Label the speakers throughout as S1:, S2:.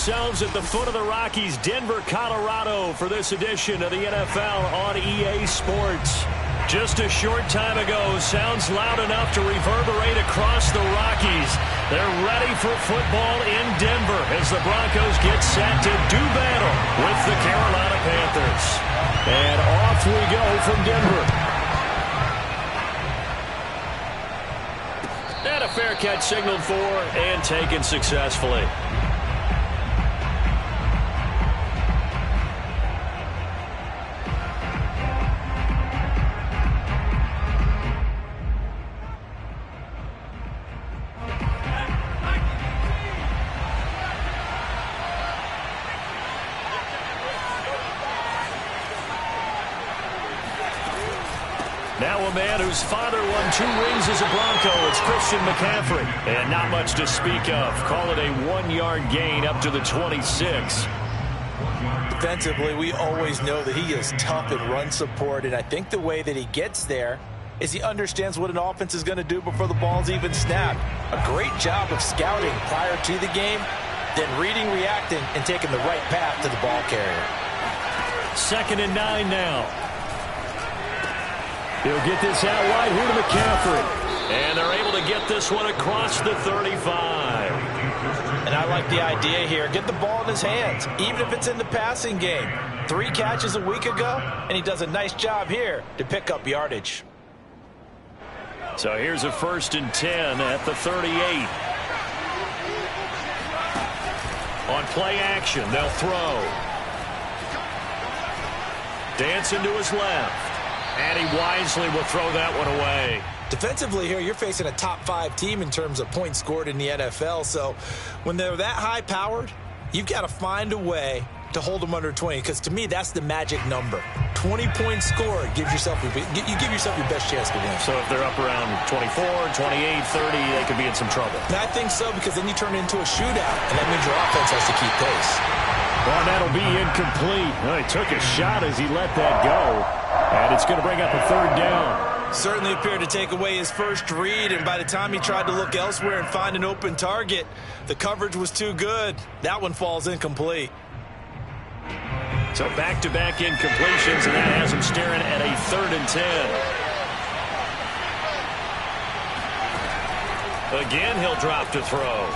S1: ourselves at the foot of the Rockies, Denver, Colorado, for this edition of the NFL on EA Sports. Just a short time ago, sounds loud enough to reverberate across the Rockies. They're ready for football in Denver as the Broncos get set to do battle with the Carolina Panthers. And off we go from Denver. And a fair catch signaled for and taken successfully. Now a man whose father won 2 rings as a Bronco. It's Christian McCaffrey. And not much to speak of. Call it a 1-yard gain up to the 26.
S2: Defensively, we always know that he is tough in run support, and I think the way that he gets there is he understands what an offense is going to do before the ball's even snapped. A great job of scouting prior to the game, then reading, reacting, and taking the right path to the ball carrier.
S1: 2nd and 9 now. He'll get this out wide here to McCaffrey. And they're able to get this one across the 35.
S2: And I like the idea here. Get the ball in his hands, even if it's in the passing game. 3 catches a week ago, and he does a nice job here to pick up yardage.
S1: So here's a 1st and 10 at the 38. On play action, they'll throw. Dancing to his left. And he wisely will throw that one away.
S2: Defensively here, you're facing a top 5 team in terms of points scored in the NFL. So when they're that high-powered, you've got to find a way to hold them under 20. Because to me, that's the magic number. 20 points scored you give yourself your best chance to win.
S1: So if they're up around 24, 28, 30, they could be in some trouble.
S2: And I think so, because then you turn it into a shootout, and that means your offense has to keep pace.
S1: Well, that'll be incomplete. Well, he took a shot as he let that go. And it's going to bring up a 3rd down.
S2: Certainly appeared to take away his first read, and by the time he tried to look elsewhere and find an open target, the coverage was too good. That one falls incomplete.
S1: So back-to-back incompletions, and that has him staring at a 3rd and 10. Again, he'll drop to throw.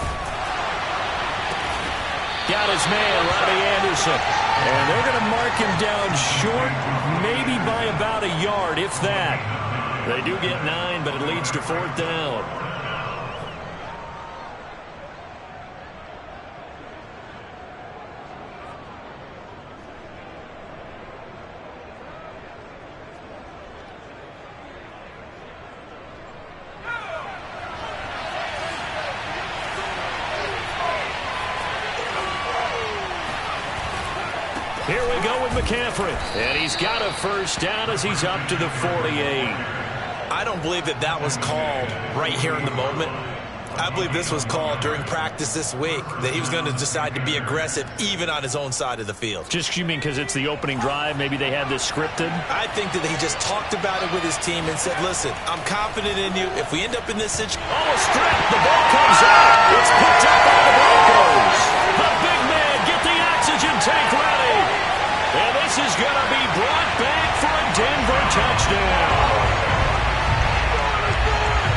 S1: Got his man, Robbie Anderson. And they're going to mark him down short, maybe by about a yard, if that. They do get 9, but it leads to 4th down. Here we go with McCaffrey. And he's got a 1st down as he's up to the 48.
S2: I don't believe that was called right here in the moment. I believe this was called during practice this week, that he was going to decide to be aggressive even on his own side of the field.
S1: Just, you mean because it's the opening drive? Maybe they had this scripted?
S2: I think that he just talked about it with his team and said, listen, I'm confident in you. If we end up in this situation...
S1: Oh, a strip. The ball comes out. It's picked up by the Broncos. The big man, get the oxygen tank ready. And this is going to be brought back for a Denver touchdown.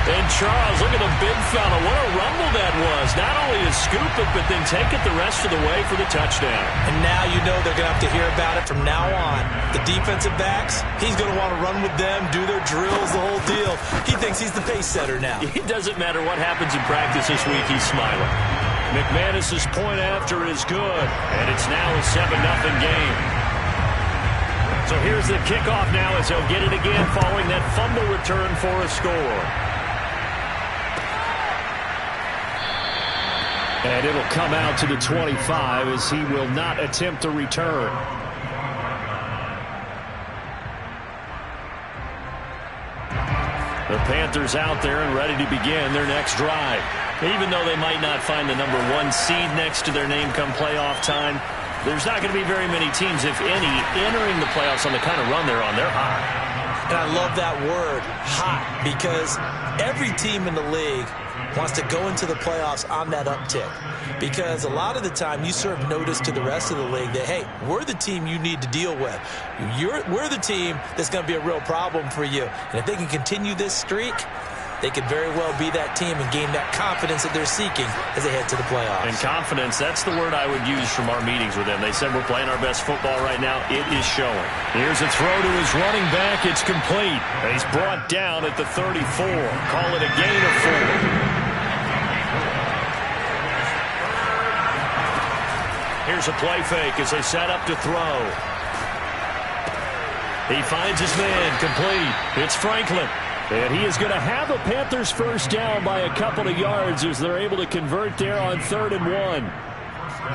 S1: And Charles, look at the big fella. What a rumble that was. Not only to scoop it, but then take it the rest of the way for the touchdown.
S2: And now you know they're going to have to hear about it from now on. The defensive backs, he's going to want to run with them, do their drills, the whole deal. He thinks he's the pace setter now.
S1: It doesn't matter what happens in practice this week, he's smiling. McManus's point after is good, and it's now a 7-0 game. So here's the kickoff now as he'll get it again following that fumble return for a score. And it'll come out to the 25 as he will not attempt to return. The Panthers out there and ready to begin their next drive. Even though they might not find the #1 seed next to their name come playoff time, there's not going to be very many teams, if any, entering the playoffs on the kind of run they're on. They're hot.
S2: And I love that word, hot, because every team in the league wants to go into the playoffs on that uptick. Because a lot of the time you serve notice to the rest of the league that, hey, we're the team you need to deal with. We're the team that's going to be a real problem for you. And if they can continue this streak, they could very well be that team and gain that confidence that they're seeking as they head to the playoffs.
S1: And confidence, that's the word I would use from our meetings with them. They said we're playing our best football right now. It is showing. Here's a throw to his running back. It's complete. He's brought down at the 34. Call it a gain of 4. Here's a play fake as they set up to throw. He finds his man, complete. It's Franklin. And he is going to have a Panthers first down by a couple of yards as they're able to convert there on 3rd and 1.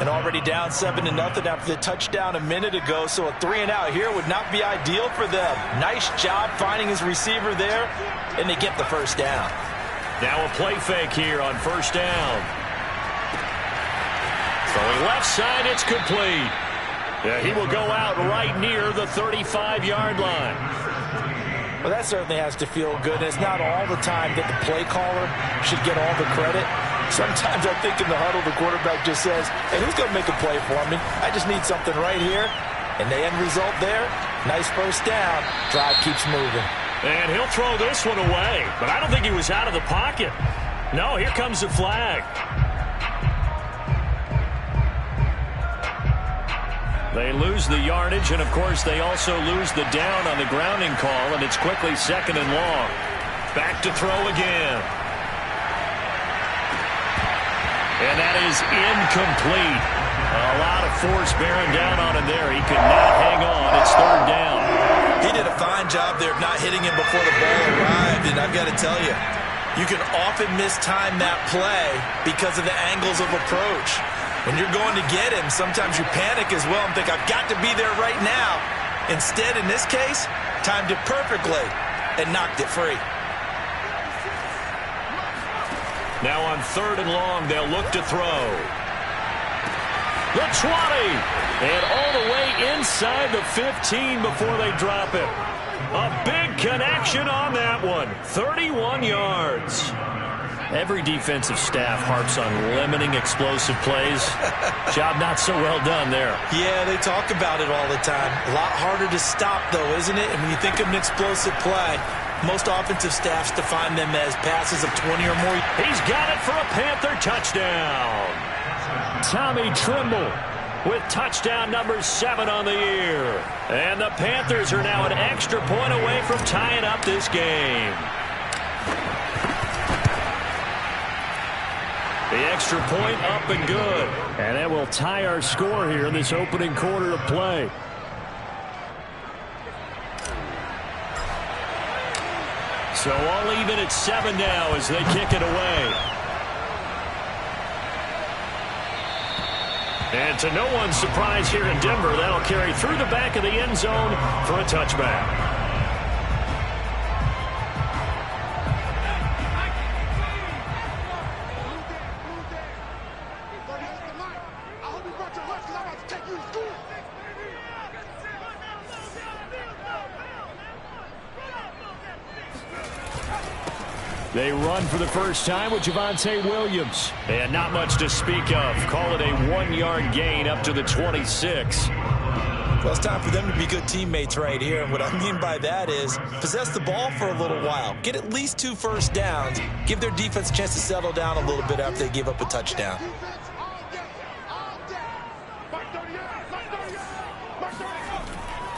S2: And already down 7-0 after the touchdown a minute ago, so a 3-and-out here would not be ideal for them. Nice job finding his receiver there, and they get the first down.
S1: Now a play fake here on 1st down. Throwing left side, it's complete. Yeah, he will go out right near the 35-yard line.
S2: Well, that certainly has to feel good. And it's not all the time that the play caller should get all the credit. Sometimes I think in the huddle, the quarterback just says, hey, who's going to make a play for me? I just need something right here. And the end result there, nice first down. Drive keeps moving.
S1: And he'll throw this one away. But I don't think he was out of the pocket. No, here comes the flag. They lose the yardage, and, of course, they also lose the down on the grounding call, and it's quickly 2nd and long. Back to throw again. And that is incomplete. A lot of force bearing down on him there. He could not hang on. It's 3rd down.
S2: He did a fine job there of not hitting him before the ball arrived, and I've got to tell you, you can often mistime that play because of the angles of approach. When you're going to get him, sometimes you panic as well and think, I've got to be there right now. Instead, in this case, timed it perfectly and knocked it free.
S1: Now on 3rd and long, they'll look to throw. The 20, and all the way inside the 15 before they drop it. A big connection on that one, 31 yards. Every defensive staff harps on limiting explosive plays. Job not so well done there.
S2: Yeah, they talk about it all the time. A lot harder to stop, though, isn't it? And when you think of an explosive play, most offensive staffs define them as passes of 20 or more.
S1: He's got it for a Panther touchdown. Tommy Trimble with touchdown number 7 on the year. And the Panthers are now an extra point away from tying up this game. The extra point up and good. And that will tie our score here in this opening quarter of play. So all even at 7 now as they kick it away. And to no one's surprise here in Denver, that'll carry through the back of the end zone for a touchback. They run for the first time with Javonte Williams. And not much to speak of. Call it a 1-yard gain up to the 26.
S2: Well, it's time for them to be good teammates right here. And what I mean by that is possess the ball for a little while. Get at least 2 first downs. Give their defense a chance to settle down a little bit after they give up a touchdown.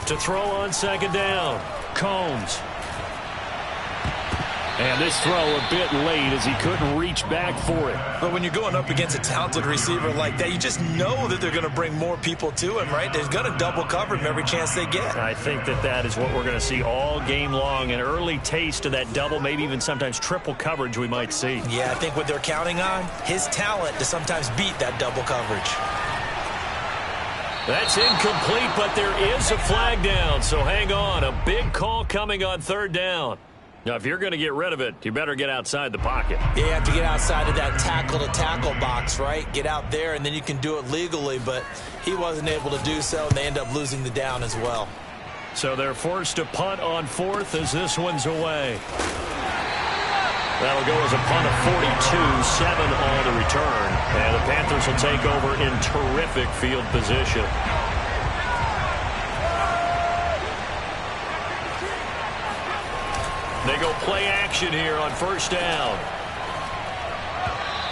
S1: To throw on 2nd down, Combs. And this throw a bit late as he couldn't reach back for it.
S2: But when you're going up against a talented receiver like that, you just know that they're going to bring more people to him, right? They're going to double cover him every chance they get.
S1: I think that is what we're going to see all game long. An early taste of that double, maybe even sometimes triple coverage we might see.
S2: Yeah, I think what they're counting on, his talent to sometimes beat that double coverage.
S1: That's incomplete, but there is a flag down, so hang on. A big call coming on 3rd down. Now, if you're going to get rid of it, you better get outside the pocket.
S2: Yeah, you have to get outside of that tackle-to-tackle box, right? Get out there, and then you can do it legally, but he wasn't able to do so, and they end up losing the down as well.
S1: So they're forced to punt on 4th as this one's away. That'll go as a punt of 42, 7 on the return. And the Panthers will take over in terrific field position. They go play action here on 1st down.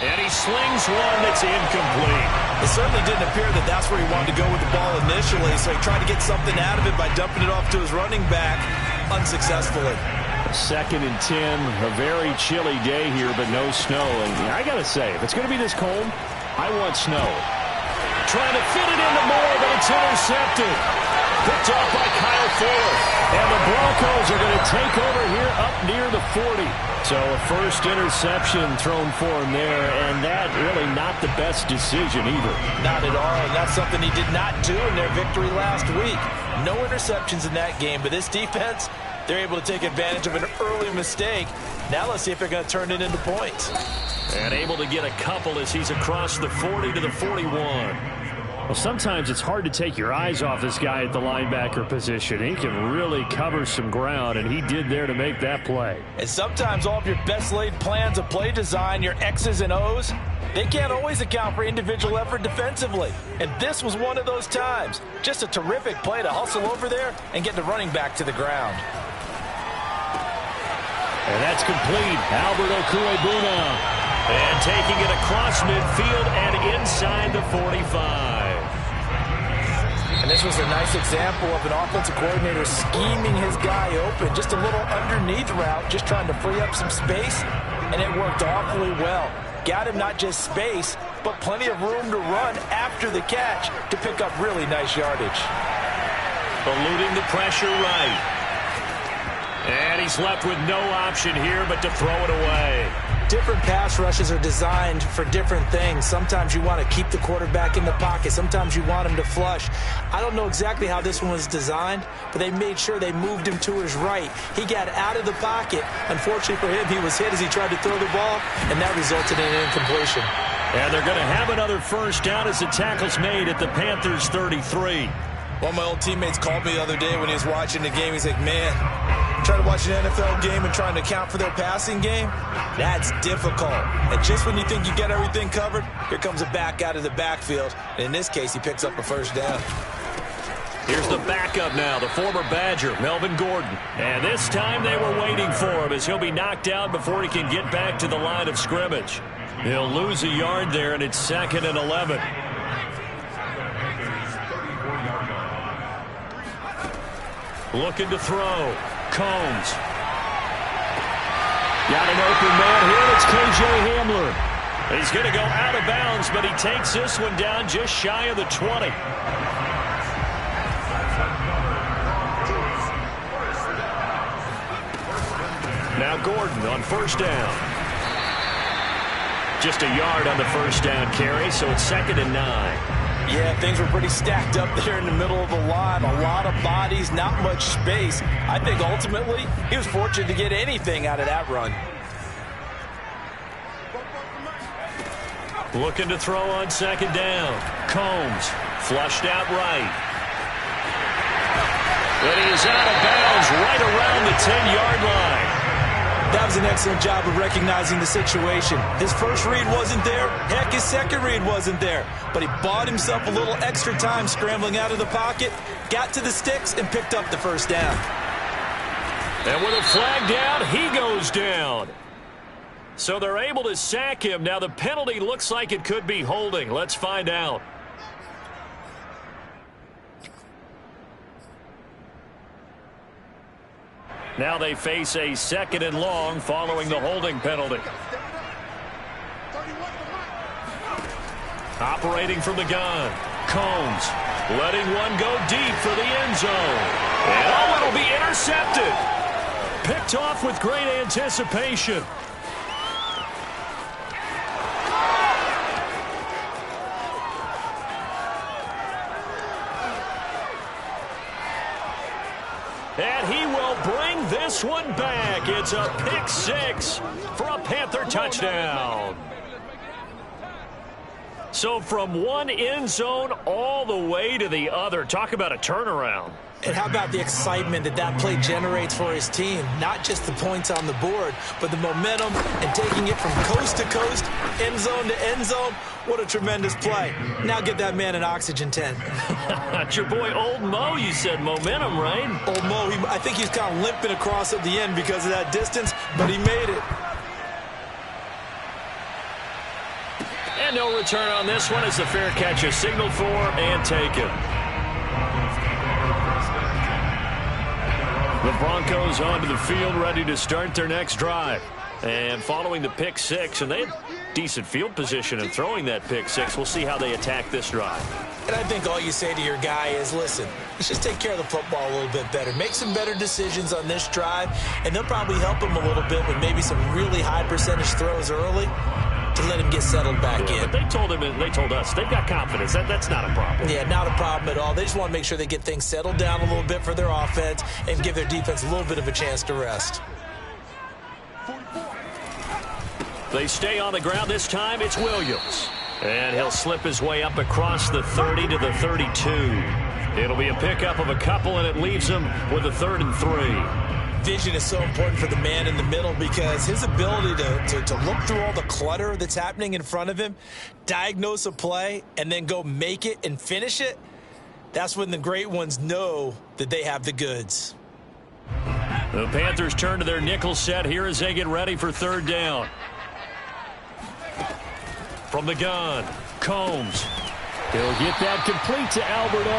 S1: And he slings one that's incomplete.
S2: It certainly didn't appear that that's where he wanted to go with the ball initially, so he tried to get something out of it by dumping it off to his running back unsuccessfully.
S1: 2nd and 10, a very chilly day here, but no snow. And I got to say, if it's going to be this cold, I want snow. Trying to fit it into Moore, but it's intercepted. Picked off by Kyle Fuller. And the Broncos are going to take over here up near the 40. So a first interception thrown for him there, and that really not the best decision either.
S2: Not at all, and that's something he did not do in their victory last week. No interceptions in that game, but this defense, they're able to take advantage of an early mistake. Now let's see if they're going to turn it into points.
S1: And able to get a couple as he's across the 40 to the 41. Well, sometimes it's hard to take your eyes off this guy at the linebacker position. He can really cover some ground, and he did there to make that play.
S2: And sometimes all of your best laid plans of play design, your X's and O's, they can't always account for individual effort defensively. And this was one of those times. Just a terrific play to hustle over there and get the running back to the ground.
S1: And that's complete. Albert Okuebuna. And taking it across midfield and inside the 45.
S2: And this was a nice example of an offensive coordinator scheming his guy open. Just a little underneath route, just trying to free up some space, and it worked awfully well. Got him not just space, but plenty of room to run after the catch to pick up really nice yardage.
S1: Eluding the pressure right. And he's left with no option here but to throw it away.
S2: Different pass rushes are designed for different things. Sometimes you want to keep the quarterback in the pocket. Sometimes you want him to flush. I don't know exactly how this one was designed, but they made sure they moved him to his right. He got out of the pocket. Unfortunately for him, he was hit as he tried to throw the ball, and that resulted in an incompletion.
S1: And they're going to have another first down as the tackle's made at the Panthers' 33.
S2: One of my old teammates called me the other day when he was watching the game. He's like, man, trying to watch an NFL game and trying to account for their passing game, that's difficult. And just when you think you get everything covered, here comes a back out of the backfield. And in this case, he picks up a first down.
S1: Here's the backup now, the former Badger, Melvin Gordon. And this time they were waiting for him as he'll be knocked out before he can get back to the line of scrimmage. He'll lose a yard there, and it's 2nd and 11. Looking to throw. Combs. Got an open man here. It's K.J. Hamler. He's going to go out of bounds, but he takes this one down just shy of the 20. Now Gordon on first down. Just a yard on the first down carry, so it's 2nd and 9.
S2: Yeah, things were pretty stacked up there in the middle of the line. A lot of bodies, not much space. I think ultimately he was fortunate to get anything out of that run.
S1: Looking to throw on 2nd down. Combs flushed out right. But he is out of bounds right around the 10-yard line.
S2: That was an excellent job of recognizing the situation. His first read wasn't there. Heck, his second read wasn't there. But he bought himself a little extra time scrambling out of the pocket, got to the sticks, and picked up the first down.
S1: And with a flag down, he goes down. So they're able to sack him. Now the penalty looks like it could be holding. Let's find out. Now they face a 2nd and long following the holding penalty. Operating from the gun. Combs letting one go deep for the end zone. And oh, it'll be intercepted. Picked off with great anticipation. And he will bring this one back. It's a pick six for a Panther touchdown. So from one end zone all the way to the other. Talk about a turnaround.
S2: And how about the excitement that play generates for his team? Not just the points on the board, but the momentum and taking it from coast to coast, end zone to end zone. What a tremendous play. Now get that man an oxygen tent.
S1: That's your boy Old Mo, you said. Momentum, right?
S2: Old Mo, I think he's kind of limping across at the end because of that distance, but he made it.
S1: And no return on this one as the fair catch is signaled for and taken. The Broncos onto the field, ready to start their next drive. And following the pick six, and they had decent field position in throwing that pick six. We'll see how they attack this drive.
S2: And I think all you say to your guy is, listen, let's just take care of the football a little bit better. Make some better decisions on this drive, and they'll probably help him a little bit with maybe some really high percentage throws early to let him get settled back in.
S1: But they told him, and they told us, they've got confidence. That's not a problem.
S2: Yeah, not a problem at all. They just want to make sure they get things settled down a little bit for their offense and give their defense a little bit of a chance to rest.
S1: They stay on the ground. This time it's Williams. And he'll slip his way up across the 30 to the 32. It'll be a pickup of a couple, and it leaves him with a 3rd and 3.
S2: Vision is so important for the man in the middle because his ability to look through all the clutter that's happening in front of him, diagnose a play, and then go make it and finish it, that's when the great ones know that they have the goods.
S1: The Panthers turn to their nickel set here as they get ready for 3rd down. From the gun, Combs. He'll get that complete to Alberto.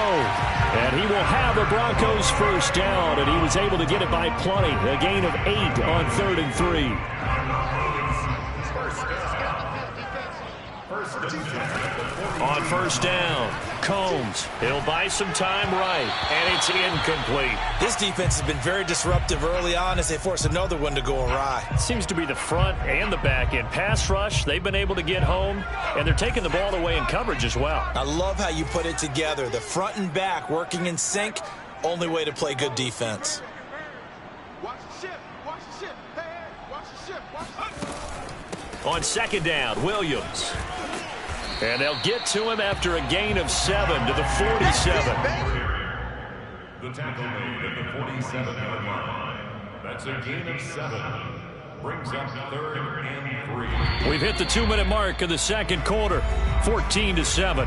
S1: And he will have the Broncos 1st down, and he was able to get it by plenty. A gain of 8 on 3rd and 3. On 1st down, Combs. He'll buy some time right, and it's incomplete.
S2: This defense has been very disruptive early on as they force another one to go awry.
S1: It seems to be the front and the back end. Pass rush, they've been able to get home, and they're taking the ball away in coverage as well.
S2: I love how you put it together. The front and back working in sync, only way to play good defense.
S3: Watch the ship, watch the ship, hey, watch the ship, watch the...
S1: On 2nd down, Williams. And they'll get to him after a gain of 7 to the 47.
S4: The tackle made at the 47-yard line. That's a gain of 7. Brings up 3rd and 3.
S1: We've hit the 2-minute mark of the 2nd quarter. 14-7.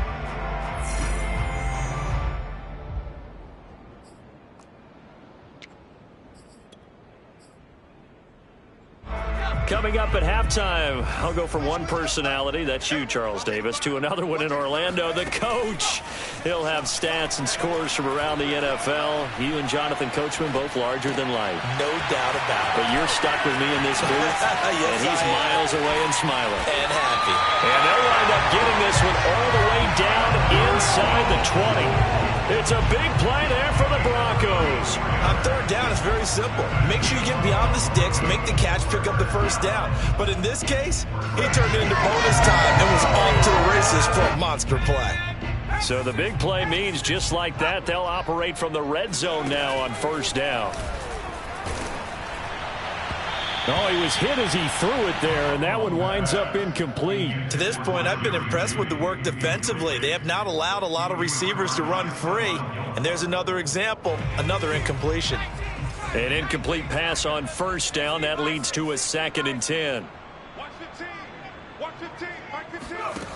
S1: Coming up at halftime, I'll go from one personality, that's you, Charles Davis, to another one in Orlando, the coach. He'll have stats and scores from around the NFL. You and Jonathan Coachman, both larger than life.
S2: No doubt about it.
S1: But you're stuck with me in this booth,
S2: yes,
S1: and he's miles away and smiling.
S2: And happy.
S1: And they'll wind up getting this one all the way down inside the 20. It's a big play there for the Broncos.
S2: On 3rd down, it's very simple. Make sure you get beyond the sticks, make the catch, pick up the 1st down. But in this case, he turned it into bonus time and was off to the races for a monster play.
S1: So the big play means just like that, they'll operate from the red zone now on 1st down. Oh, he was hit as he threw it there, and that one winds up incomplete.
S2: To this point, I've been impressed with the work defensively. They have not allowed a lot of receivers to run free. And there's another example, another incompletion.
S1: An incomplete pass on 1st down. That leads to a 2nd and 10.
S3: Watch the team, watch the team, watch the team.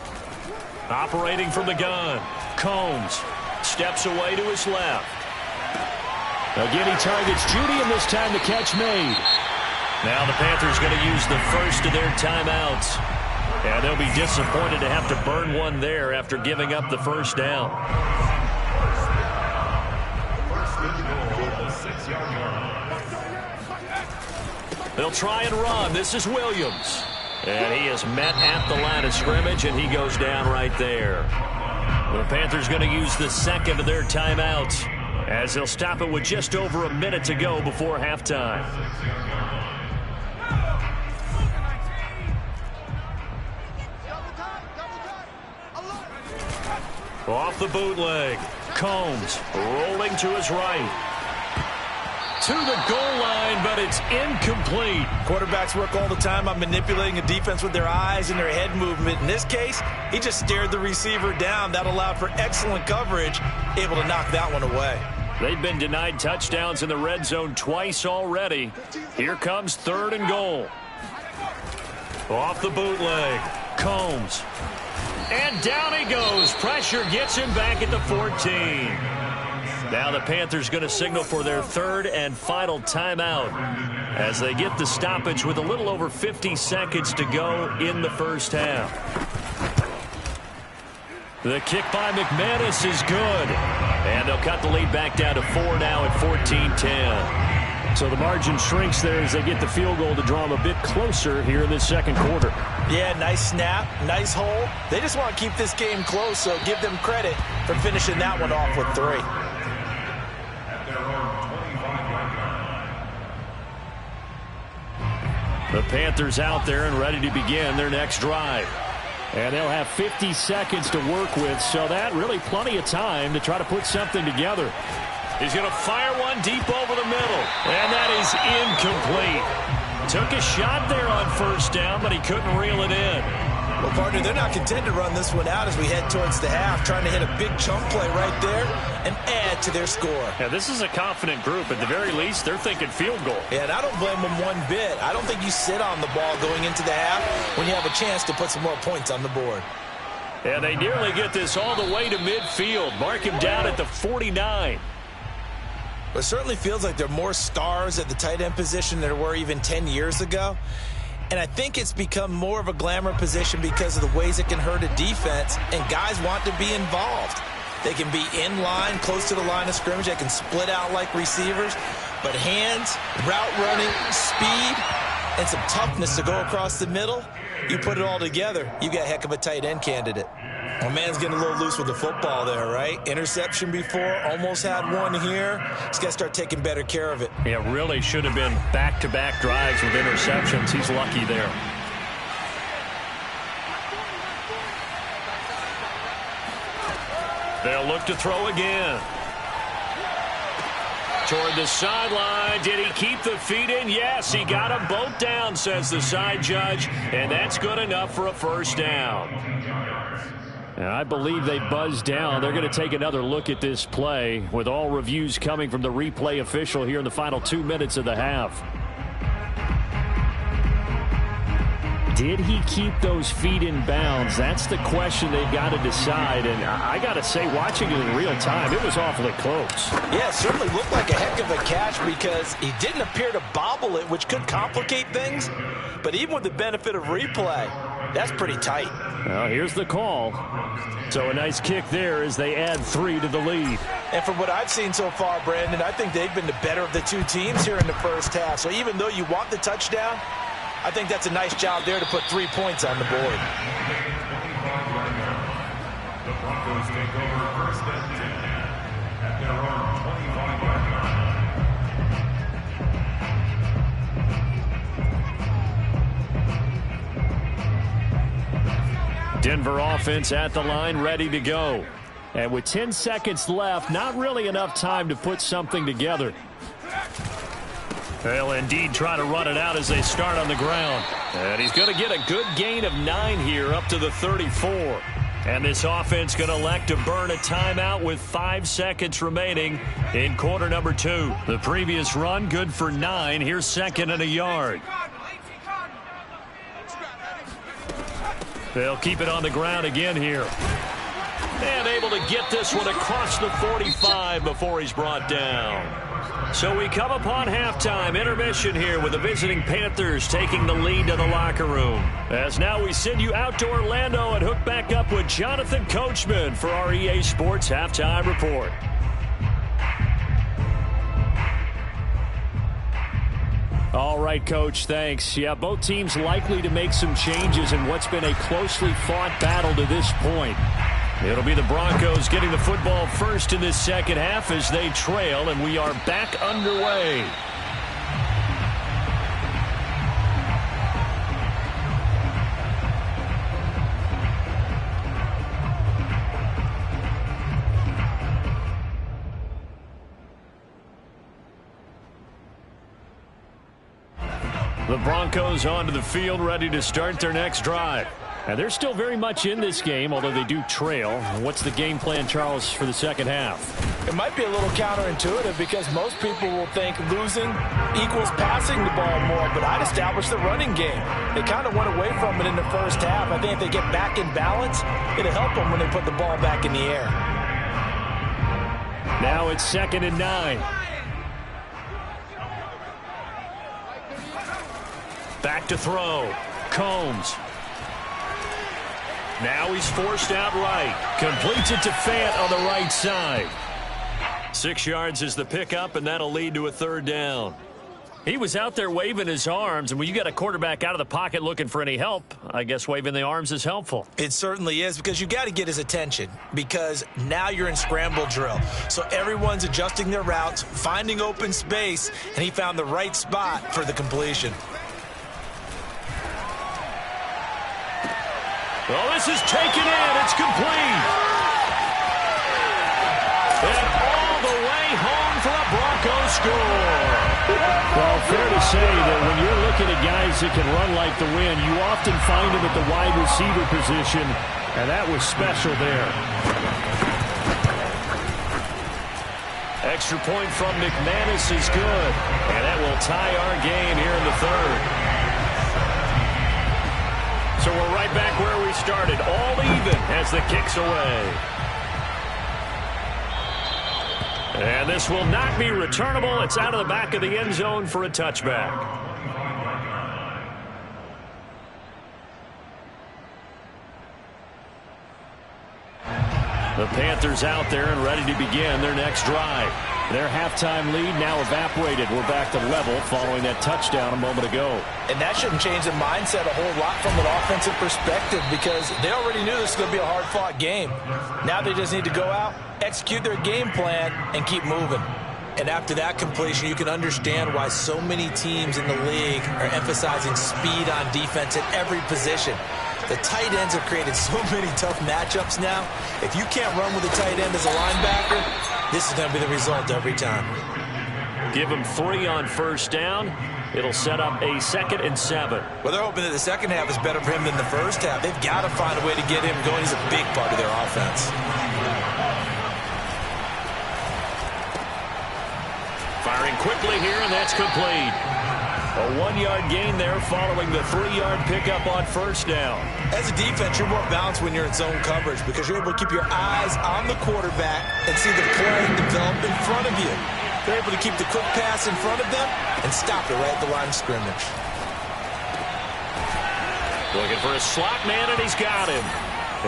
S1: Operating from the gun, Combs steps away to his left. Again, he targets Judy, and this time the catch made. Now the Panthers going to use the first of their timeouts. And they'll be disappointed to have to burn one there after giving up the 1st down. They'll try and run. This is Williams. And he is met at the line of scrimmage, and he goes down right there. The Panthers going to use the 2nd of their timeouts as they'll stop it with just over a minute to go before halftime. Off the bootleg, Combs rolling to his right. to the goal line, but it's incomplete.
S2: Quarterbacks work all the time on manipulating a defense with their eyes and their head movement. In this case, he just stared the receiver down. That allowed for excellent coverage, able to knock that one away.
S1: They've been denied touchdowns in the red zone twice already. Here comes 3rd and goal. Off the bootleg. Combs. And down he goes. Pressure gets him back at the 14. Now the Panthers going to signal for their 3rd and final timeout as they get the stoppage with a little over 50 seconds to go in the first half. The kick by McManus is good. And they'll cut the lead back down to 4 now at 14-10. So the margin shrinks there as they get the field goal to draw them a bit closer here in this second quarter.
S2: Yeah, nice snap, nice hole. They just want to keep this game close, so give them credit for finishing that one off with 3.
S1: The Panthers out there and ready to begin their next drive. And they'll have 50 seconds to work with, so that really plenty of time to try to put something together. He's going to fire one deep over the middle, and that is incomplete. Took a shot there on 1st down, but he couldn't reel it in.
S2: Well, partner, they're not content to run this one out as we head towards the half, trying to hit a big chunk play right there and add to their score.
S1: Yeah, this is a confident group. At the very least, they're thinking field goal.
S2: Yeah, and I don't blame them one bit. I don't think you sit on the ball going into the half when you have a chance to put some more points on the board.
S1: And they nearly get this all the way to midfield. Mark him down at the 49.
S2: It certainly feels like there are more stars at the tight end position than there were even 10 years ago. And I think it's become more of a glamour position because of the ways it can hurt a defense, and guys want to be involved. They can be in line, close to the line of scrimmage. They can split out like receivers. But hands, route running, speed, and some toughness to go across the middle, you put it all together, you got a heck of a tight end candidate. Well, man's getting a little loose with the football there, right? Interception before, almost had one here. He's got to start taking better care of it.
S1: Yeah, really should have been back-to-back drives with interceptions. He's lucky there. They'll look to throw again. Toward the sideline. Did he keep the feet in? Yes, he got them both down, says the side judge. And that's good enough for a 1st down. And I believe they buzzed down. They're going to take another look at this play with all reviews coming from the replay official here in the final 2 minutes of the half. Did he keep those feet in bounds? That's the question they've got to decide. And I got to say, watching it in real time, it was awfully close.
S2: Yeah, it certainly looked like a heck of a catch because he didn't appear to bobble it, which could complicate things. But even with the benefit of replay, that's pretty tight.
S1: Well, here's the call. So a nice kick there as they add 3 to the lead.
S2: And from what I've seen so far, Brandon, I think they've been the better of the two teams here in the first half. So even though you want the touchdown, I think that's a nice job there to put 3 points on the board.
S4: The Broncos take over 1st and 10 at their own 25-yard line.
S1: Denver offense at the line, ready to go. And with 10 seconds left, not really enough time to put something together. They'll indeed try to run it out as they start on the ground. And he's going to get a good gain of 9 here up to the 34. And this offense going to elect to burn a timeout with 5 seconds remaining in quarter number 2. The previous run good for 9. Here's 2nd and a yard. They'll keep it on the ground again here. And able to get this one across the 45 before he's brought down. So we come upon halftime intermission here with the visiting Panthers taking the lead to the locker room. As now we send you out to Orlando and hook back up with Jonathan Coachman for our EA Sports Halftime Report. All right, Coach, thanks. Yeah, both teams likely to make some changes in what's been a closely fought battle to this point. It'll be the Broncos getting the football first in this second half as they trail, and we are back underway. The Broncos onto the field, ready to start their next drive. And they're still very much in this game, although they do trail. What's the game plan, Charles, for the second half?
S2: It might be a little counterintuitive because most people will think losing equals passing the ball more, but I'd establish the running game. They kind of went away from it in the first half. I think if they get back in balance, it'll help them when they put the ball back in the air.
S1: Now it's 2nd and 9. Back to throw. Combs. Now he's forced out right. Completes it to Fant on the right side. 6 yards is the pickup, and that'll lead to a 3rd down. He was out there waving his arms, and when you got a quarterback out of the pocket looking for any help, I guess waving the arms is helpful.
S2: It certainly is, because you got to get his attention, because now you're in scramble drill. So everyone's adjusting their routes, finding open space, and he found the right spot for the completion.
S1: Well, this is taken in. It's complete. And all the way home for a Broncos score. Well, fair to say that when you're looking at guys that can run like the wind, you often find them at the wide receiver position, and that was special there. Extra point from McManus is good, and that will tie our game here in the 3rd. So we're right back where we started, all even as the kick's away. And this will not be returnable. It's out of the back of the end zone for a touchback. The Panthers out there and ready to begin their next drive. Their halftime lead now evaporated. We're back to level following that touchdown a moment ago.
S2: And that shouldn't change the mindset a whole lot from an offensive perspective, because they already knew this was going to be a hard-fought game. Now they just need to go out, execute their game plan, and keep moving. And after that completion, you can understand why so many teams in the league are emphasizing speed on defense at every position. The tight ends have created so many tough matchups now. If you can't run with a tight end as a linebacker, this is going to be the result every time.
S1: Give him 3 on 1st down. It'll set up a 2nd and 7.
S2: Well, they're hoping that the second half is better for him than the first half. They've got to find a way to get him going. He's a big part of their offense.
S1: Firing quickly here, and that's complete. A 1-yard gain there following the 3-yard pickup on 1st down.
S2: As a defense, you're more balanced when you're in zone coverage because you're able to keep your eyes on the quarterback and see the play develop in front of you. They're able to keep the quick pass in front of them and stop it right at the line of scrimmage.
S1: Looking for a slot man, and he's got him.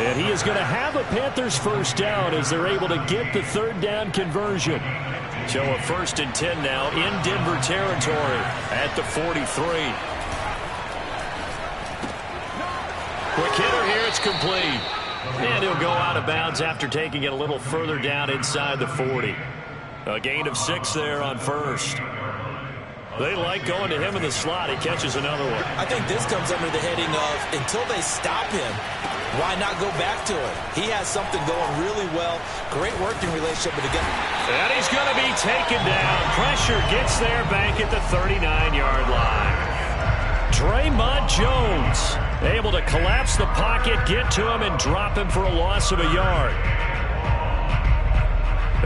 S1: And he is going to have a Panthers 1st down as they're able to get the 3rd down conversion. So a 1st and 10 now in Denver territory at the 43. Quick hitter here, it's complete. And he'll go out of bounds after taking it a little further down inside the 40. A gain of 6 there on 1st. They like going to him in the slot. He catches another one.
S2: I think this comes under the heading of until they stop him, why not go back to it? He has something going really well. Great working relationship with the guy.
S1: And he's going to be taken down. Pressure gets there back at the 39-yard line. Draymond Jones able to collapse the pocket, get to him, and drop him for a loss of a yard.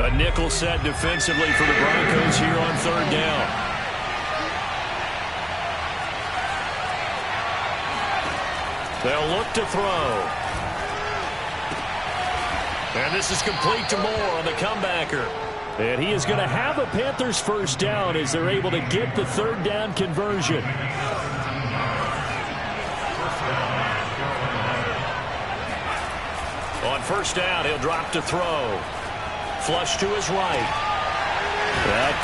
S1: A nickel set defensively for the Broncos here on 3rd down. They'll look to throw. And this is complete to Moore on the comebacker. And he is going to have a Panthers 1st down as they're able to get the 3rd down conversion. On 1st down, he'll drop to throw. Flush to his right.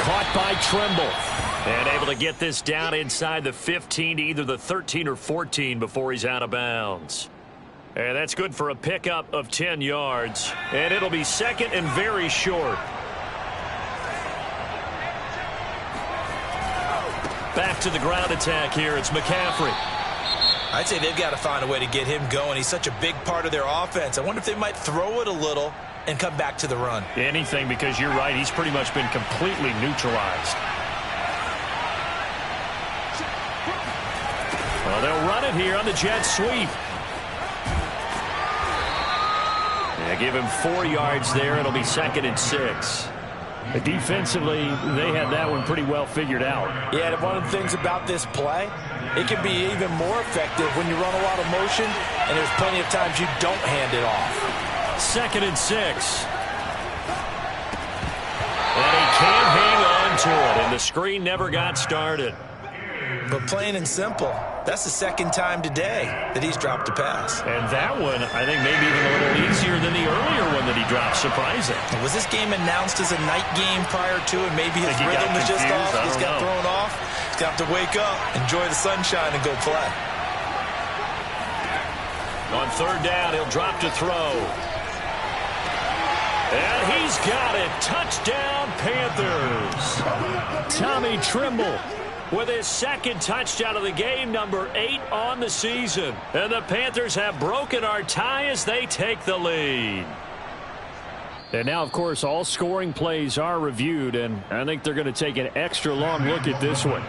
S1: Caught by Tremble. And able to get this down inside the 15 to either the 13 or 14 before he's out of bounds. And that's good for a pickup of 10 yards. And it'll be 2nd and very short. Back to the ground attack here. It's McCaffrey.
S2: I'd say they've got to find a way to get him going. He's such a big part of their offense. I wonder if they might throw it a little and come back to the run.
S1: Anything, because you're right. He's pretty much been completely neutralized. Well, they'll run it here on the jet sweep. Yeah, give him 4 yards there. It'll be 2nd and 6. Defensively, they had that one pretty well figured out.
S2: Yeah, and one of the things about this play, it can be even more effective when you run a lot of motion, and there's plenty of times you don't hand it off.
S1: 2nd and 6. And he can't hang on to it, and the screen never got started.
S2: But plain and simple, that's the 2nd time today that he's dropped a pass.
S1: And that one, I think, maybe even a little easier than the earlier one that he dropped. Surprising.
S2: Was this game announced as a night game prior to, and maybe his rhythm was just off? He just got thrown off. He's got to wake up, enjoy the sunshine, and go play.
S1: On 3rd down, he'll drop to throw. And he's got it. Touchdown, Panthers. Tommy Trimble with his 2nd touchdown of the game, number 8 on the season. And the Panthers have broken our tie as they take the lead. And now, of course, all scoring plays are reviewed, and I think they're going to take an extra long look at this one.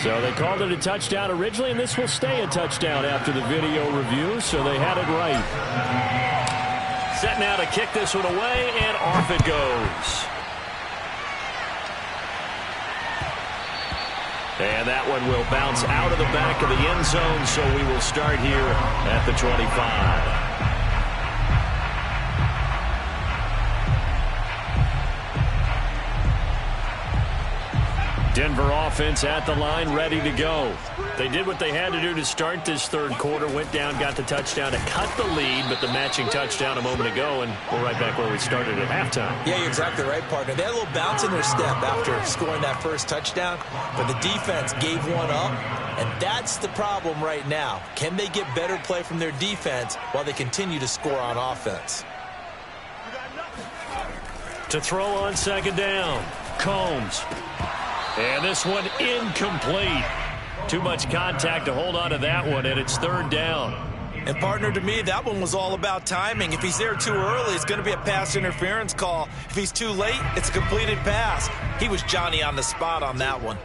S1: So they called it a touchdown originally, and this will stay a touchdown after the video review, so they had it right. Set now to kick this one away, and off it goes. And that one will bounce out of the back of the end zone, so we will start here at the 25. Denver offense at the line, ready to go. They did what they had to do to start this 3rd quarter, went down, got the touchdown to cut the lead, but the matching touchdown a moment ago, and we're right back where we started at halftime.
S2: Yeah, you're exactly right, partner. They had a little bounce in their step after scoring that first touchdown, but the defense gave one up, and that's the problem right now. Can they get better play from their defense while they continue to score on offense?
S1: To throw on 2nd down, Combs. And this one incomplete. Too much contact to hold on to that one, and it's 3rd down.
S2: And, partner, to me, that one was all about timing. If he's there too early, it's going to be a pass interference call. If he's too late, it's a completed pass. He was Johnny on the spot on that one.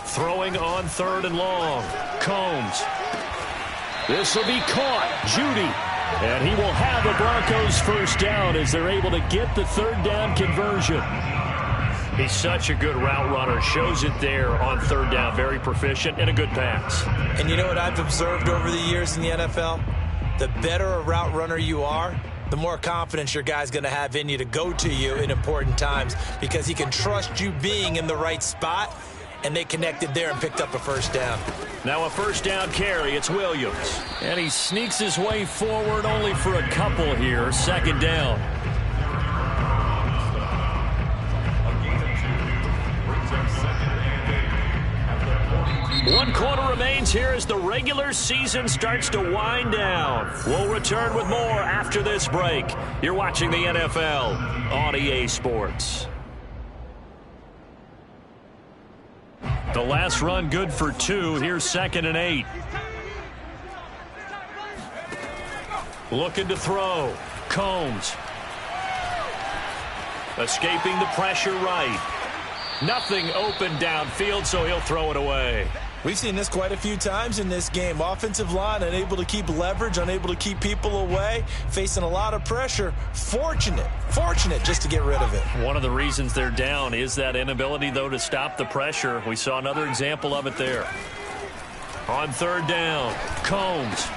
S1: Throwing on 3rd and long. Combs. This will be caught. Judy. And he will have the Broncos 1st down as they're able to get the 3rd down conversion. He's such a good route runner. Shows it there on 3rd down. Very proficient and a good pass.
S2: And you know what I've observed over the years in the NFL? The better a route runner you are, the more confidence your guy's going to have in you to go to you in important times because he can trust you being in the right spot, and they connected there and picked up a 1st down.
S1: Now a 1st down carry. It's Williams. And he sneaks his way forward only for a couple here. 2nd down. One quarter remains here as the regular season starts to wind down. We'll return with more after this break. You're watching the NFL on EA Sports. The last run good for 2. Here's 2nd and 8. Looking to throw. Combs. Escaping the pressure right. Nothing open downfield, so he'll throw it away.
S2: We've seen this quite a few times in this game. Offensive line unable to keep leverage, unable to keep people away, facing a lot of pressure. Fortunate just to get rid of it.
S1: One of the reasons they're down is that inability, though, to stop the pressure. We saw another example of it there. On 3rd down, Combs.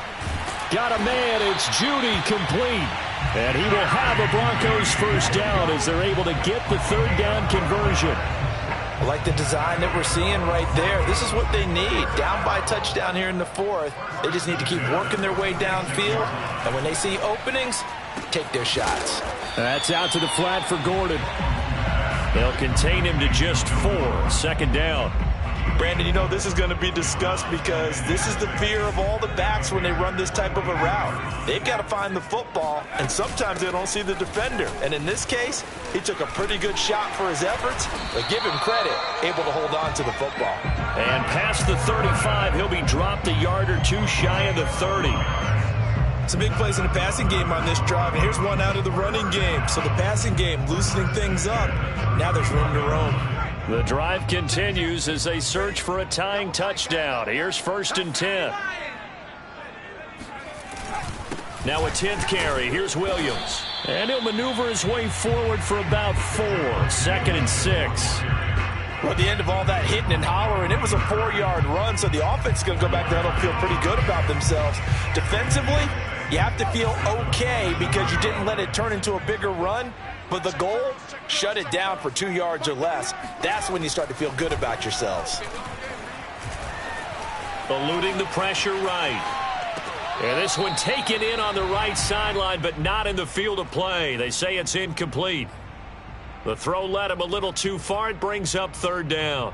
S1: Got a man, it's Judy, complete. And he will have the Broncos 1st down as they're able to get the 3rd down conversion.
S2: I like the design that we're seeing right there. This is what they need. Down by touchdown here in the 4th. They just need to keep working their way downfield. And when they see openings, take their shots.
S1: That's out to the flat for Gordon. They'll contain him to just 4. 2nd down.
S2: Brandon, you know this is going to be discussed because this is the fear of all the backs when they run this type of a route. They've got to find the football, and sometimes they don't see the defender. And in this case, he took a pretty good shot for his efforts, but give him credit, able to hold on to the football.
S1: And past the 35, he'll be dropped a yard or two shy of the 30.
S2: Some big plays in the passing game on this drive, and here's one out of the running game. So the passing game loosening things up. Now there's room to roam.
S1: The drive continues as they search for a tying touchdown. Here's 1st and 10. Now a 10th carry. Here's Williams. And he'll maneuver his way forward for about 4. 2nd and 6.
S2: Well, at the end of all that hitting and hollering, it was a 4-yard run, so the offense is going to go back there and feel pretty good about themselves. Defensively, you have to feel okay because you didn't let it turn into a bigger run, but the goal, shut it down for 2 yards or less. That's when you start to feel good about yourselves.
S1: Eluding the pressure right. And this one taken in on the right sideline, but not in the field of play. They say it's incomplete. The throw led him a little too far. It brings up 3rd down.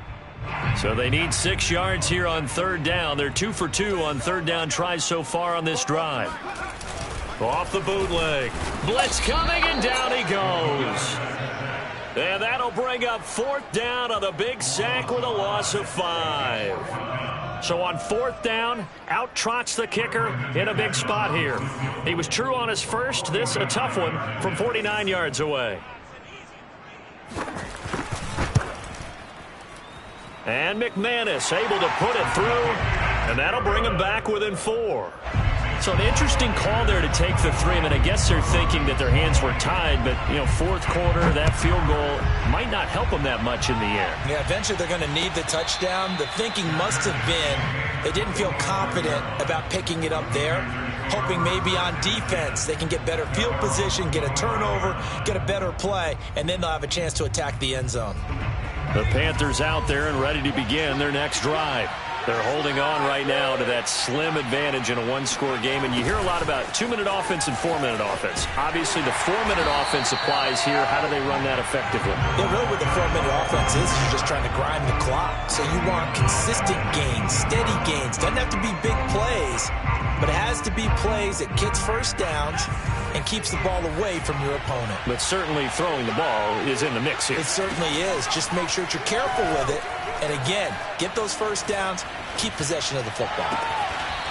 S1: So they need 6 yards here on 3rd down. They're 2 for 2 on 3rd down tries so far on this drive. Off the bootleg. Blitz coming, and down he goes. And that'll bring up 4th down on the big sack with a loss of 5. So on 4th down, out trots the kicker in a big spot here. He was true on his first. This a tough one from 49 yards away. And McManus able to put it through, and that'll bring him back within 4. So an interesting call there to take the 3. I mean, I guess they're thinking that their hands were tied, but, you know, 4th quarter, that field goal might not help them that much in the air.
S2: Yeah, eventually they're going to need the touchdown. The thinking must have been they didn't feel confident about picking it up there, hoping maybe on defense they can get better field position, get a turnover, get a better play, and then they'll have a chance to attack the end zone.
S1: The Panthers out there and ready to begin their next drive. They're holding on right now to that slim advantage in a 1-score game, and you hear a lot about 2-minute offense and 4-minute offense. Obviously, the 4-minute offense applies here. How do they run that effectively?
S2: Yeah, really what the 4-minute offense is you're just trying to grind the clock. So you want consistent gains, steady gains. Doesn't have to be big plays, but it has to be plays that gets first downs and keeps the ball away from your opponent.
S1: But certainly throwing the ball is in the mix here.
S2: It certainly is. Just make sure that you're careful with it. And again, get those first downs, keep possession of the football.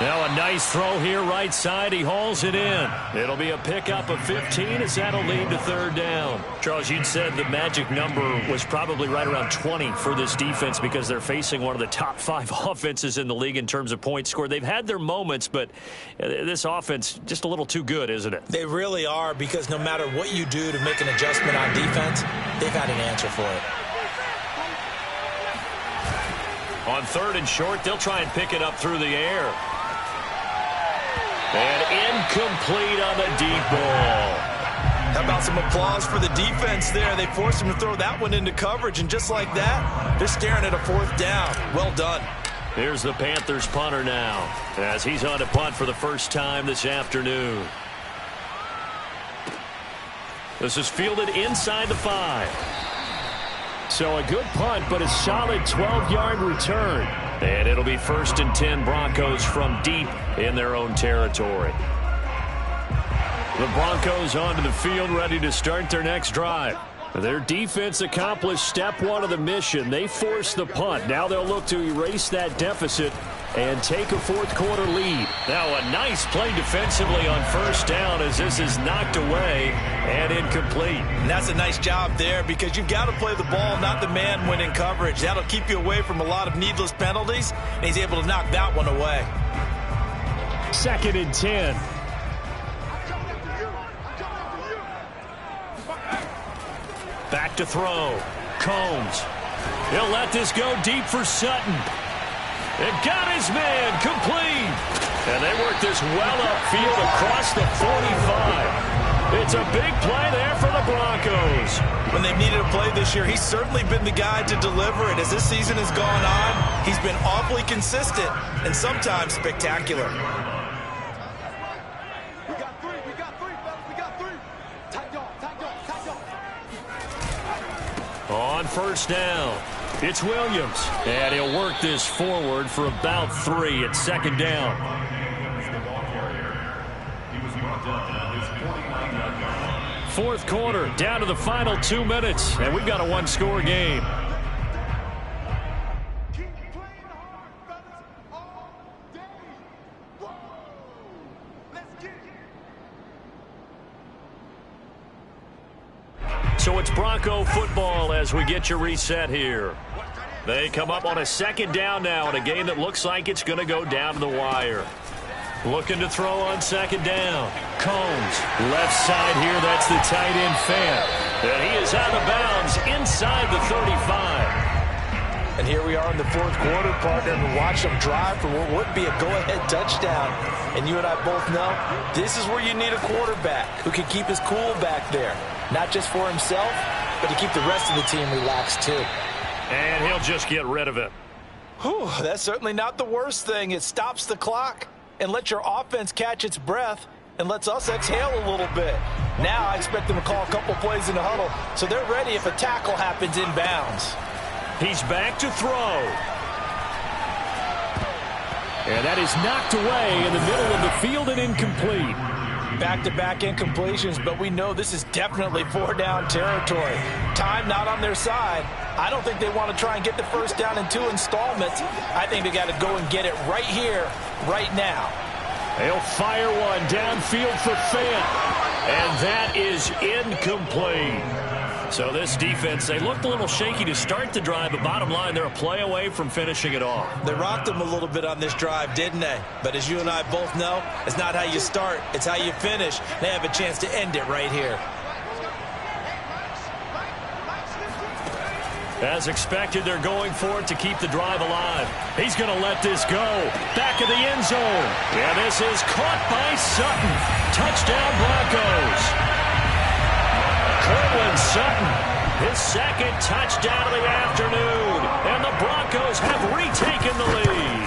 S1: Now a nice throw here right side. He hauls it in. It'll be a pickup of 15 as that'll lead to 3rd down. Charles, you'd said the magic number was probably right around 20 for this defense because they're facing one of the top 5 offenses in the league in terms of points scored. They've had their moments, but this offense just a little too good, isn't it?
S2: They really are, because no matter what you do to make an adjustment on defense, they've had an answer for it.
S1: On 3rd and short, they'll try and pick it up through the air. And incomplete on the deep ball.
S2: How about some applause for the defense there? They forced him to throw that one into coverage, and just like that, they're staring at a 4th down. Well done.
S1: Here's the Panthers punter now, as he's on to punt for the first time this afternoon. This is fielded inside the 5. So a good punt, but a solid 12-yard return. And it'll be 1st and 10 Broncos from deep in their own territory. The Broncos onto the field, ready to start their next drive. Their defense accomplished step 1 of the mission. They forced the punt. Now they'll look to erase that deficit and take a 4th quarter lead. Now a nice play defensively on 1st down as this is knocked away and incomplete.
S2: And that's a nice job there, because you've got to play the ball, not the man when in coverage. That'll keep you away from a lot of needless penalties, and he's able to knock that one away.
S1: 2nd and 10. Back to throw. Combs. He'll let this go deep for Sutton. It got his man complete. And they work this well upfield across the 45. It's a big play there for the Broncos.
S2: When they've needed a play this year, he's certainly been the guy to deliver it. As this season has gone on, he's been awfully consistent and sometimes spectacular.
S3: We got 3, fellas, we got 3. Tight dog.
S1: On 1st down, it's Williams. And he'll work this forward for about 3 at 2nd down.
S4: He was brought down at his 49-yard line.
S1: 4th quarter, down to the final 2 minutes, and we've got a 1-score game.
S3: Keep playing hard, fellas, all day. Whoa! Let's get it.
S1: So it's Bronco football as we get you reset here. They come up on a second down now in a game that looks like it's going to go down to the wire. Looking to throw on second down. Combs, left side here. That's the tight end Fant. And he is out of bounds inside the 35.
S2: And here we are in the fourth quarter, partner, and watch them drive for what would be a go-ahead touchdown. And you and I both know this is where you need a quarterback who can keep his cool back there. Not just for himself, but to keep the rest of the team relaxed too.
S1: And he'll just get rid of it.
S2: Whew, that's certainly not the worst thing. It stops the clock and lets your offense catch its breath and lets us exhale a little bit. Now I expect them to call a couple plays in the huddle so they're ready if a tackle happens inbounds.
S1: He's back to throw. And that is knocked away in the middle of the field and incomplete.
S2: Back-to-back incompletions, but we know this is definitely four-down territory. Time not on their side. I don't think they want to try and get the first down in 2 installments. I think they got to go and get it right here, right now.
S1: They'll fire one downfield for Fant. And that is incomplete. So this defense, they looked a little shaky to start the drive, but bottom line, they're a play away from finishing it off.
S2: They rocked them a little bit on this drive, didn't they? But as you and I both know, it's not how you start, it's how you finish. They have a chance to end it right here.
S1: As expected, they're going for it to keep the drive alive. He's going to let this go. Back of the end zone. And this is caught by Sutton. Touchdown, Broncos. Cortland Sutton, his second touchdown of the afternoon, and the Broncos have retaken the lead.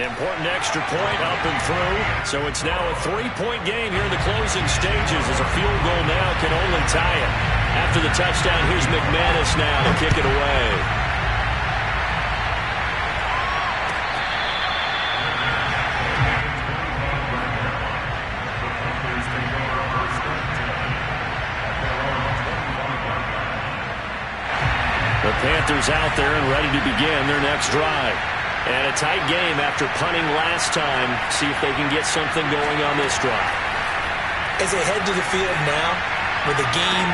S1: Important extra point up and through, so it's now a 3-point game here in the closing stages as a field goal now can only tie it. After the touchdown, here's McManus now to kick it away. The Panthers out there and ready to begin their next drive. And a tight game after punting last time. See if they can get something going on this drive.
S2: As they head to the field now, with the game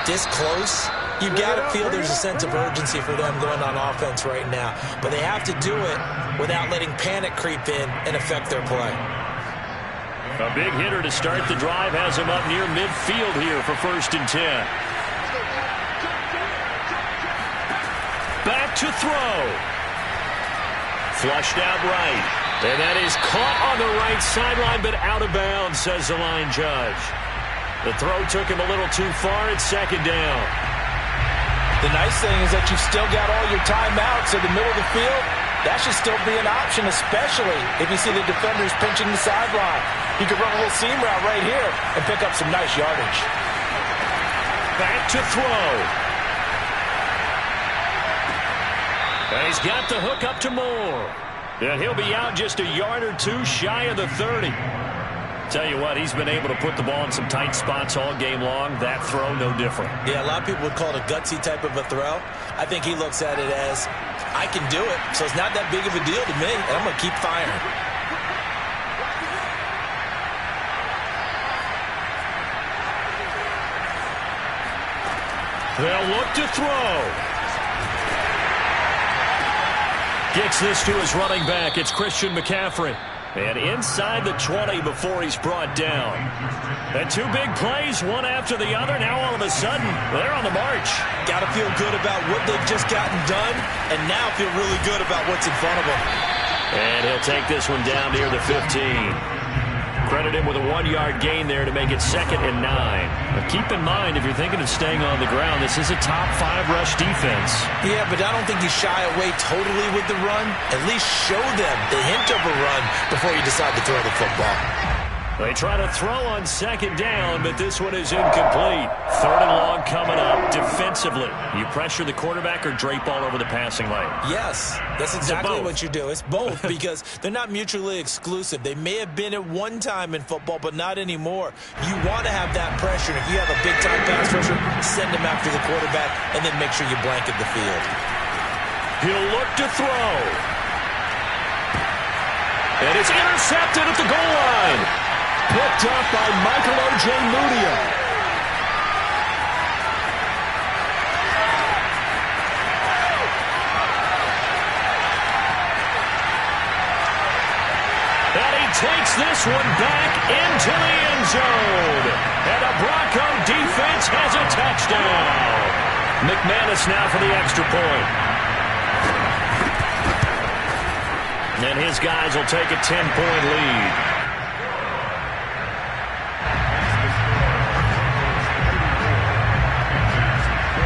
S2: this close, you've got to feel there's a sense of urgency for them going on offense right now. But they have to do it without letting panic creep in and affect their play.
S1: A big hitter to start the drive has him up near midfield here for 1st and 10. Back to throw. Flushed out right. And that is caught on the right sideline, but out of bounds, says the line judge. The throw took him a little too far. It's 2nd down.
S2: The nice thing is that you've still got all your timeouts in the middle of the field. That should still be an option, especially if you see the defenders pinching the sideline. You can run a little seam route right here and pick up some nice yardage.
S1: Back to throw. And he's got the hook up to Moore. And he'll be out just a yard or two shy of the 30. Tell you what, he's been able to put the ball in some tight spots all game long. That throw, no different.
S2: Yeah, a lot of people would call it a gutsy type of a throw. I think he looks at it as, I can do it, so it's not that big of a deal to me, and I'm going to keep firing.
S1: They'll look to throw. Gets this to his running back. It's Christian McCaffrey. And inside the 20 before he's brought down. And 2 big plays, one after the other. Now all of a sudden, they're on the march.
S2: Got to feel good about what they've just gotten done, and now feel really good about what's in front of them.
S1: And he'll take this one down near the 15. Credit him with a 1-yard gain there to make it 2nd and 9. But keep in mind, if you're thinking of staying on the ground, this is a top 5 rush defense.
S2: Yeah, but I don't think you shy away totally with the run. At least show them the hint of a run before you decide to throw the football.
S1: They try to throw on 2nd down, but this one is incomplete. 3rd and long coming up defensively. You pressure the quarterback or drape all over the passing lane?
S2: Yes, that's exactly what you do. It's both because they're not mutually exclusive. They may have been at one time in football, but not anymore. You want to have that pressure. If you have a big-time pass rusher, send him after the quarterback and then make sure you blanket the field.
S1: He'll look to throw. And it's intercepted at the goal line. Picked up by Michael O.J. Mudia. takes this one back into the end zone. And a Bronco defense has a touchdown. McManus now for the extra point. And his guys will take a 10-point lead.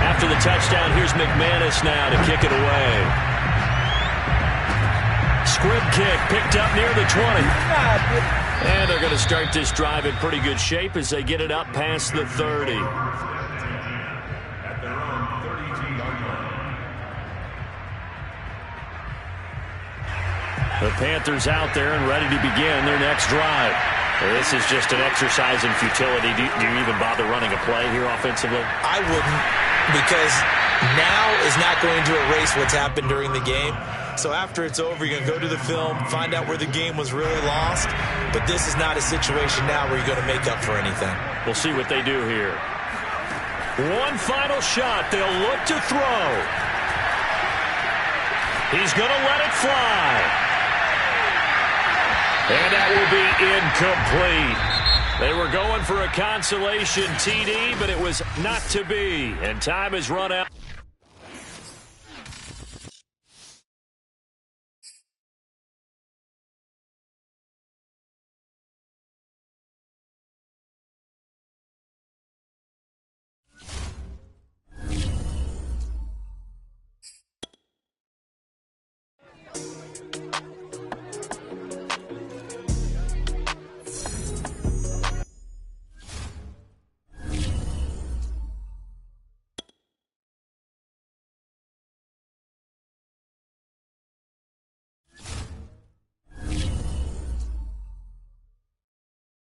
S1: After the touchdown, here's McManus now to kick it away. Squib kick picked up near the 20. And they're going to start this drive in pretty good shape as they get it up past the 30.
S4: At their own 32-yard line.
S1: The Panthers out there and ready to begin their next drive. This is just an exercise in futility. Do you even bother running a play here offensively?
S2: I wouldn't, because now is not going to erase what's happened during the game. So after it's over, you're going to go to the film, find out where the game was really lost. But this is not a situation now where you're going to make up for anything.
S1: We'll see what they do here. One final shot. They'll look to throw. He's going to let it fly. And that will be incomplete. They were going for a consolation TD, but it was not to be. And time has run out.